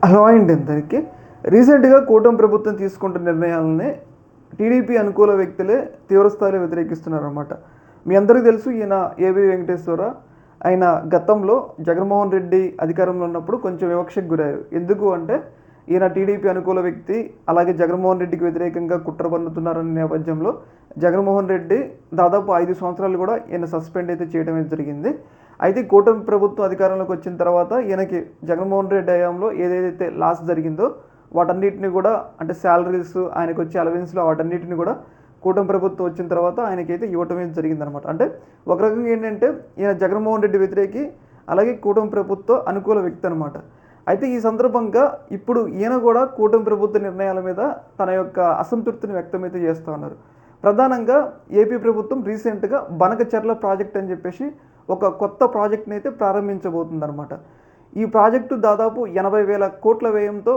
Hello అండి అందరికీ. రీసెంట్గా కూటమి ప్రభుత్వం తీసుకుంటున్న నిర్ణయాలని టీడీపీ అనుకూల వ్యక్తులే తీవ్రస్థాయిలో వ్యతిరేకిస్తున్నారన్నమాట. మీ అందరికీ తెలుసు, ఈయన ఏబి వెంకటేశ్వర. ఆయన గతంలో జగన్మోహన్ రెడ్డి అధికారంలో ఉన్నప్పుడు కొంచెం వివక్షకు గురయ్యారు. ఎందుకు అంటే ఈయన టీడీపీ అనుకూల వ్యక్తి, అలాగే జగన్మోహన్ రెడ్డికి వ్యతిరేకంగా కుట్ర పన్నుతున్నారనే నేపథ్యంలో జగన్మోహన్ రెడ్డి దాదాపు 5 సంవత్సరాలు కూడా ఈయన సస్పెండ్ అయితే చేయడం జరిగింది. అయితే కూటమి ప్రభుత్వం అధికారంలోకి వచ్చిన తర్వాత ఈయనకి జగన్మోహన్ రెడ్డి హయాంలో ఏదైతే లాస్ జరిగిందో వాటన్నిటిని కూడా, అంటే శాలరీస్, ఆయనకు వచ్చే అలవెన్స్లో వాటన్నిటిని కూడా కూటమి ప్రభుత్వం వచ్చిన తర్వాత ఆయనకైతే ఇవ్వటం జరిగిందనమాట. అంటే ఒక రకంగా ఏంటంటే ఈయన జగన్మోహన్ రెడ్డి వ్యతిరేకి, అలాగే కూటమి ప్రభుత్వ అనుకూల వ్యక్తి అనమాట. అయితే ఈ సందర్భంగా ఇప్పుడు ఈయన కూడా కూటమి ప్రభుత్వ నిర్ణయాల మీద తన యొక్క అసంతృప్తిని వ్యక్తమైతే చేస్తూ ఉన్నారు. ప్రధానంగా ఏపీ ప్రభుత్వం రీసెంట్గా బనకచెర్ల ప్రాజెక్ట్ అని చెప్పేసి ఒక కొత్త ప్రాజెక్ట్ని అయితే ప్రారంభించబోతుందన్నమాట. ఈ ప్రాజెక్టు దాదాపు 80,000 కోట్ల వ్యయంతో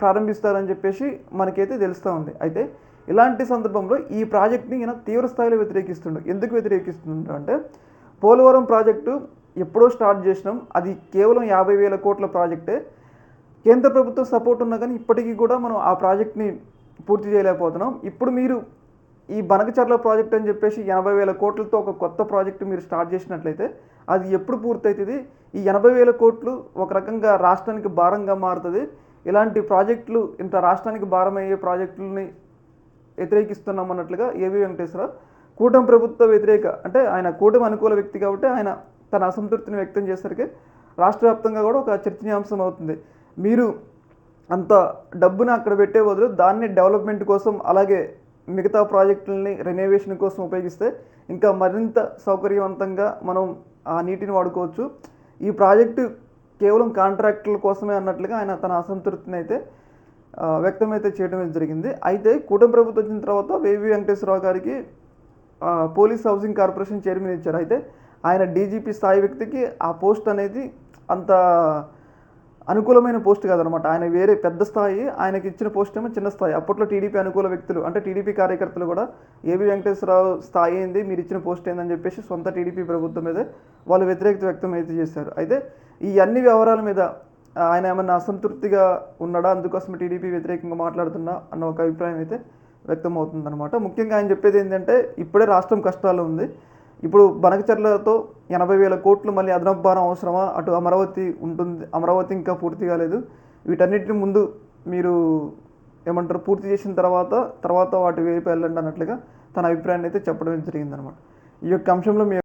ప్రారంభిస్తారని చెప్పేసి మనకైతే తెలుస్తూ ఉంది. అయితే ఇలాంటి సందర్భంలో ఈ ప్రాజెక్ట్ని ఈయన తీవ్ర స్థాయిలో వ్యతిరేకిస్తుండు. ఎందుకు వ్యతిరేకిస్తుండ అంటే, పోలవరం ప్రాజెక్టు ఎప్పుడో స్టార్ట్ చేసినాం, అది కేవలం 50,000 కోట్ల ప్రాజెక్టే. కేంద్ర ప్రభుత్వం సపోర్ట్ ఉన్నా కానీ ఇప్పటికీ కూడా మనం ఆ ప్రాజెక్ట్ని పూర్తి చేయలేకపోతున్నాం. ఇప్పుడు మీరు ఈ బనకచెర్ల ప్రాజెక్ట్ అని చెప్పేసి 80,000 కోట్లతో ఒక కొత్త ప్రాజెక్టు మీరు స్టార్ట్ చేసినట్లయితే అది ఎప్పుడు పూర్తవుతుంది? ఈ 80,000 కోట్లు ఒక రకంగా రాష్ట్రానికి భారంగా మారుతుంది. ఇలాంటి ప్రాజెక్టులు, ఇంత రాష్ట్రానికి భారమయ్యే ప్రాజెక్టులని వ్యతిరేకిస్తున్నాం అన్నట్లుగా ఏబి వెంకటేశ్వర కూటమి ప్రభుత్వ వ్యతిరేక, అంటే ఆయన కూటమి అనుకూల వ్యక్తి కాబట్టి ఆయన తన అసంతృప్తిని వ్యక్తం చేసరికి రాష్ట్ర వ్యాప్తంగా కూడా ఒక చర్చనీయాంశం అవుతుంది. మీరు అంత డబ్బుని అక్కడ పెట్టే బదులు దాన్ని డెవలప్మెంట్ కోసం, అలాగే మిగతా ప్రాజెక్టులని రెనోవేషన్ కోసం ఉపయోగిస్తే ఇంకా మరింత సౌకర్యవంతంగా మనం ఆ నీటిని వాడుకోవచ్చు. ఈ ప్రాజెక్టు కేవలం కాంట్రాక్టుల కోసమే అన్నట్లుగా ఆయన తన అసంతృప్తిని అయితే వ్యక్తమైతే చేయడం జరిగింది. అయితే కూటమి ప్రభుత్వం వచ్చిన తర్వాత ఏబి వెంకటేశ్వరరావు గారికి పోలీస్ హౌసింగ్ కార్పొరేషన్ చైర్మన్ ఇచ్చారు. అయితే ఆయన డీజీపీ స్థాయి వ్యక్తికి ఆ పోస్ట్ అనేది అంత అనుకూలమైన పోస్ట్ కాదనమాట. ఆయన వేరే పెద్ద స్థాయి, ఆయనకి ఇచ్చిన పోస్ట్ ఏమో చిన్న స్థాయి. అప్పట్లో టీడీపీ అనుకూల వ్యక్తులు, అంటే టీడీపీ కార్యకర్తలు కూడా ఏబి వెంకటేశ్వరరావు స్థాయి ఏంది, మీరు ఇచ్చిన పోస్ట్ ఏందని చెప్పేసి సొంత టీడీపీ ప్రభుత్వం మీద వాళ్ళు వ్యతిరేకత వ్యక్తం అయితే చేశారు. అయితే ఈ అన్ని వ్యవహారాల మీద ఆయన ఏమన్నా అసంతృప్తిగా ఉన్నాడా, అందుకోసం టీడీపీ వ్యతిరేకంగా మాట్లాడుతున్నా అన్న ఒక అభిప్రాయం అయితే వ్యక్తం అవుతుందన్నమాట. ముఖ్యంగా ఆయన చెప్పేది ఏంటంటే, ఇప్పుడే రాష్ట్రం కష్టాలు ఉంది, ఇప్పుడు బనకచెర్లతో 80,000 కోట్లు మళ్ళీ అదనపు భారం అవసరమా, అటు అమరావతి ఉంటుంది, అమరావతి ఇంకా పూర్తి కాలేదు, వీటన్నిటిని ముందు మీరు ఏమంటారు పూర్తి చేసిన తర్వాత వాటి వైపు వెళ్ళండి అన్నట్లుగా తన అభిప్రాయాన్ని అయితే చెప్పడం జరిగిందనమాట. ఈ యొక్క అంశంలో